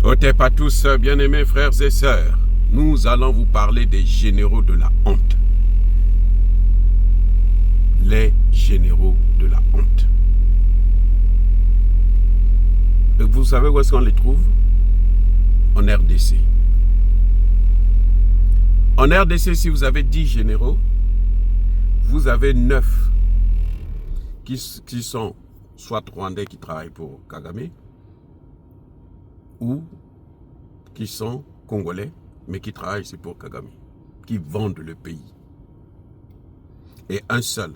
Otep à tous, bien-aimés frères et sœurs, nous allons vous parler des généraux de la honte. Les généraux de la honte. Et vous savez où est-ce qu'on les trouve? En RDC. En RDC, si vous avez 10 généraux, vous avez 9 qui sont soit rwandais qui travaillent pour Kagame, ou qui sont congolais, mais qui travaillent ici pour Kagame, qui vendent le pays. Et un seul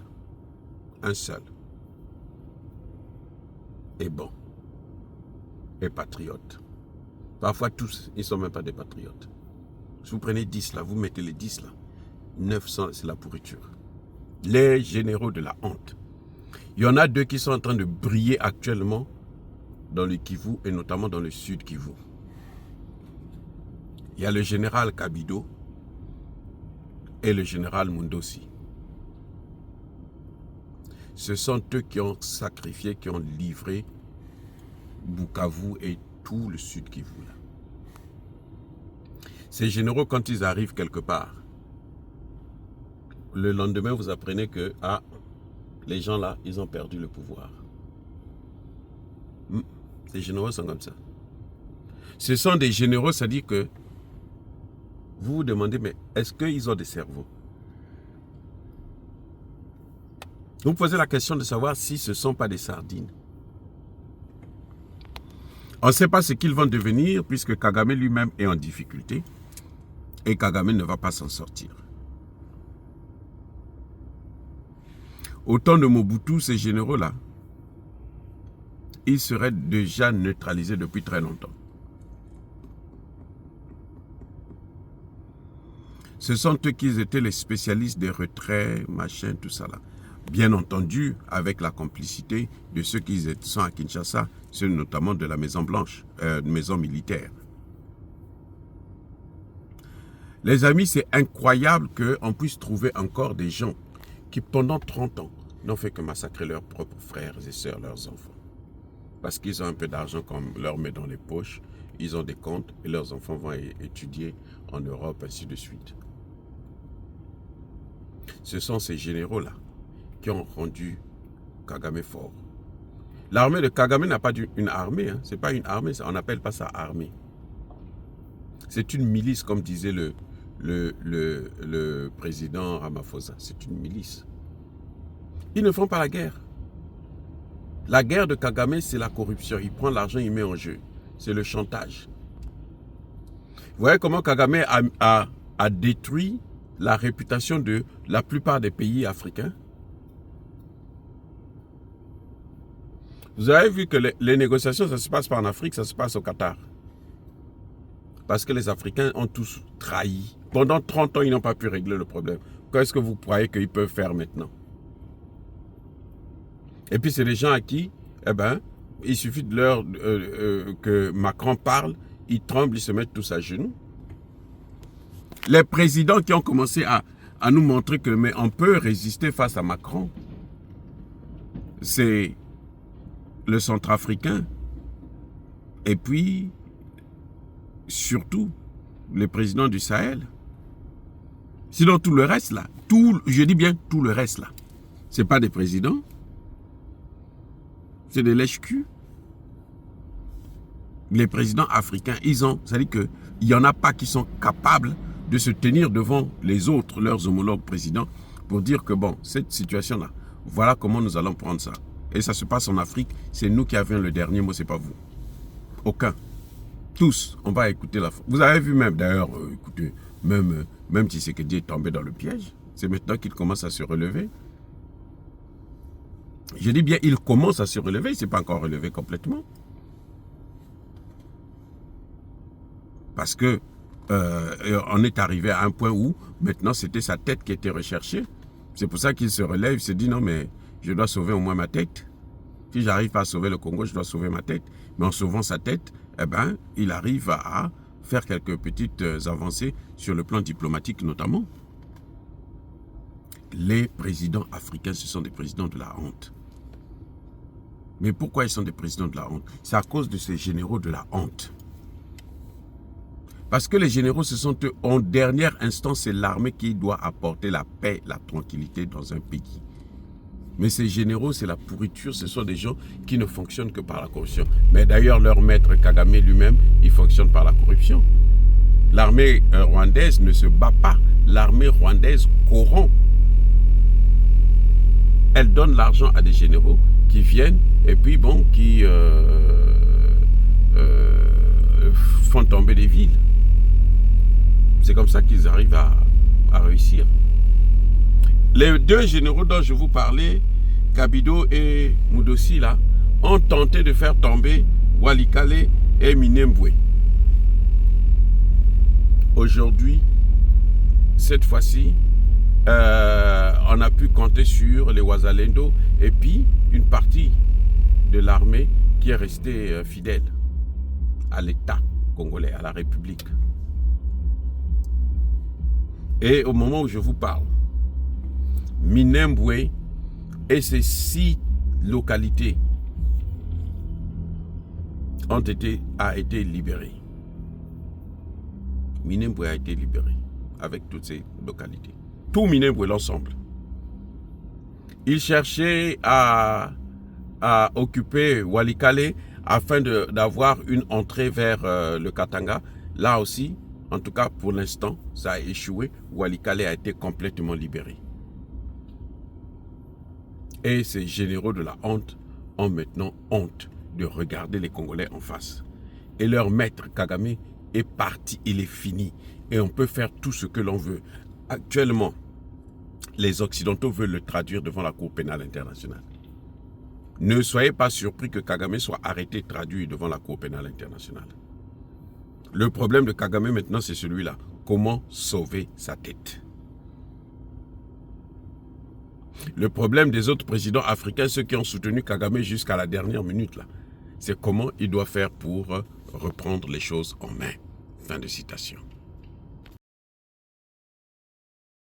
est bon, est patriote. Parfois tous, ils ne sont même pas des patriotes. Si vous prenez 10 là, vous mettez les 10 là, 900 c'est la pourriture. Les généraux de la honte. Il y en a 2 qui sont en train de briller actuellement dans le Kivu et notamment dans le sud Kivu. Il y a le général Kabido et le général Mundossi. Ce sont eux qui ont sacrifié, qui ont livré Bukavu et tout le sud Kivu. Là. Ces généraux, quand ils arrivent quelque part, le lendemain, vous apprenez que les gens là, ils ont perdu le pouvoir. Les généraux sont comme ça. Ce sont des généraux, c'est-à-dire que vous vous demandez, mais est-ce qu'ils ont des cerveaux? Vous posez la question de savoir si ce ne sont pas des sardines. On ne sait pas ce qu'ils vont devenir puisque Kagame lui-même est en difficulté et Kagame ne va pas s'en sortir. Au temps de Mobutu, ces généraux-là, ils seraient déjà neutralisés depuis très longtemps. Ce sont eux qui étaient les spécialistes des retraits, machin, tout ça là. Bien entendu, avec la complicité de ceux qui sont à Kinshasa, ceux notamment de la Maison Blanche, maison militaire. Les amis, c'est incroyable qu'on puisse trouver encore des gens qui, pendant 30 ans, n'ont fait que massacrer leurs propres frères et sœurs, leurs enfants. Parce qu'ils ont un peu d'argent qu'on leur met dans les poches, ils ont des comptes et leurs enfants vont étudier en Europe, ainsi de suite. Ce sont ces généraux-là qui ont rendu Kagame fort. L'armée de Kagame n'a pas une armée, hein. Ce n'est pas une armée, on n'appelle pas ça armée. C'est une milice, comme disait le président Ramaphosa. C'est une milice. Ils ne font pas la guerre. La guerre de Kagame, c'est la corruption. Il prend l'argent, il met en jeu. C'est le chantage. Vous voyez comment Kagame a détruit la réputation de la plupart des pays africains? Vous avez vu que les négociations, ça ne se passe pas en Afrique, ça se passe au Qatar. Parce que les Africains ont tous trahi. Pendant 30 ans, ils n'ont pas pu régler le problème. Qu'est-ce que vous croyez qu'ils peuvent faire maintenant? Et puis, c'est des gens à qui, il suffit de leur que Macron parle, ils tremblent, ils se mettent tous à genoux. Les présidents qui ont commencé à nous montrer que mais on peut résister face à Macron, c'est le centrafricain et puis surtout les présidents du Sahel. Sinon tout le reste là, je dis bien tout le reste là, c'est pas des présidents, c'est des lèche-culs. Les présidents africains, c'est-à-dire qu'il n'y en a pas qui sont capables de se tenir devant les autres, leurs homologues présidents, pour dire que bon, cette situation-là, voilà comment nous allons prendre ça. Et ça se passe en Afrique, c'est nous qui avons le dernier mot, c'est pas vous. Aucun. Tous, on va écouter la... Vous avez vu même, d'ailleurs, écoutez, même Tshisekedi est tombé dans le piège. C'est maintenant qu'il commence à se relever. Je dis bien, il commence à se relever, il ne s'est pas encore relevé complètement. Parce que on est arrivé à un point où maintenant c'était sa tête qui était recherchée. C'est pour ça qu'il se relève, il se dit non mais je dois sauver au moins ma tête. Si j'arrive pas à sauver le Congo, je dois sauver ma tête. Mais en sauvant sa tête, il arrive à faire quelques petites avancées sur le plan diplomatique notamment. Les présidents africains, ce sont des présidents de la honte. Mais pourquoi ils sont des présidents de la honte? C'est à cause de ces généraux de la honte. Parce que les généraux, ce sont eux, en dernière instance, c'est l'armée qui doit apporter la paix, la tranquillité dans un pays. Mais ces généraux, c'est la pourriture, ce sont des gens qui ne fonctionnent que par la corruption. Mais d'ailleurs, leur maître Kagame lui-même, il fonctionne par la corruption. L'armée rwandaise ne se bat pas. L'armée rwandaise corrompt. Elle donne l'argent à des généraux qui viennent et puis bon, qui font tomber des villes. C'est comme ça qu'ils arrivent à réussir. Les deux généraux dont je vous parlais, Kabido et Mudossi, là, ont tenté de faire tomber Walikale et Minembwe. Aujourd'hui, cette fois-ci, on a pu compter sur les Wazalendo et puis une partie de l'armée qui est restée fidèle à l'État congolais, à la République. Et au moment où je vous parle, Minembwe et ces 6 localités a été libérées. Minembwe a été libéré avec toutes ces localités. Tout Minembwe, l'ensemble. Ils cherchaient à occuper Walikale afin d'avoir une entrée vers le Katanga. Là aussi, en tout cas pour l'instant, ça a échoué. Walikale a été complètement libéré. Et ces généraux de la honte ont maintenant honte de regarder les Congolais en face. Et leur maître Kagame est parti, il est fini. Et on peut faire tout ce que l'on veut. Actuellement, les Occidentaux veulent le traduire devant la Cour pénale internationale. Ne soyez pas surpris que Kagame soit arrêté et traduit devant la Cour pénale internationale. Le problème de Kagame maintenant, c'est celui-là. Comment sauver sa tête? Le problème des autres présidents africains, ceux qui ont soutenu Kagame jusqu'à la dernière minute, là, c'est comment il doit faire pour reprendre les choses en main. Fin de citation.